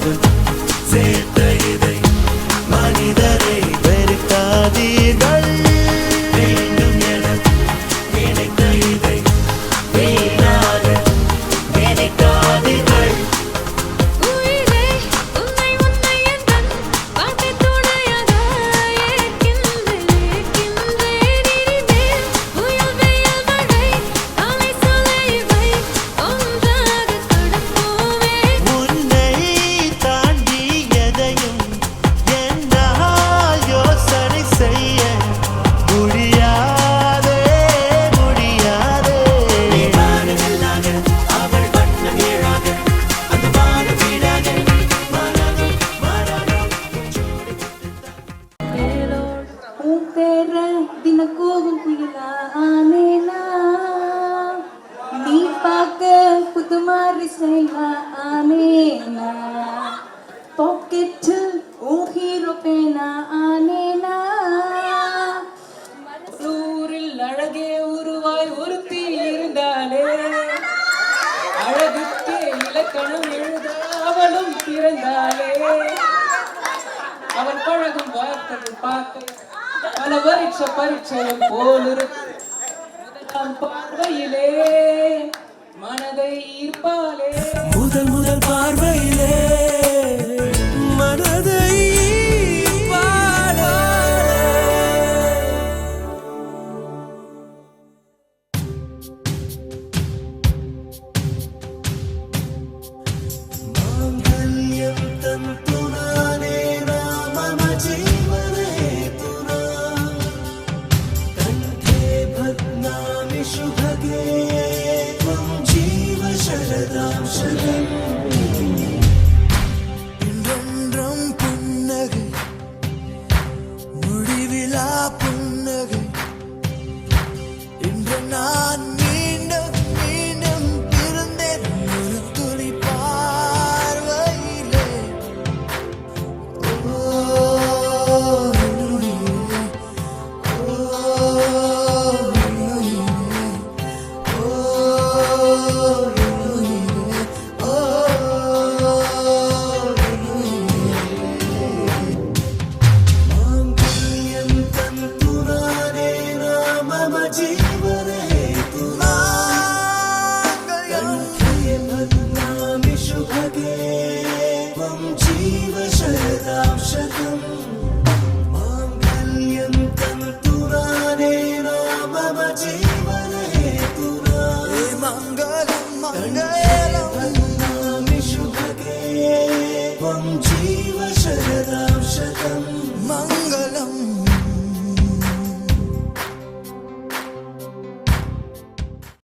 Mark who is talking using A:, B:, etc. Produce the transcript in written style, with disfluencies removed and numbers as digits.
A: ஒன்றாக சேர்த்த இதை மனிதரை வெறுக்காதீர்கள். வேண்டும் என நினைத்த இதை வீணாக நினைக்காதீர்கள்.
B: அழகே உருவாய் ஒருத்தி இருந்தாலே அழகுக்கே இலக்கணம் எழுத அவளும் பிறந்தாலே அவள் பழகும் வார்த்தைகள் பார்க்க பல பரீட்சையும் போலிருக்கும் முதலாம் பார்வையிலே மனதை ஈர்ப்பாலே
A: முதல் பார்வையிலே மனதை
C: जीव शरदां शतम्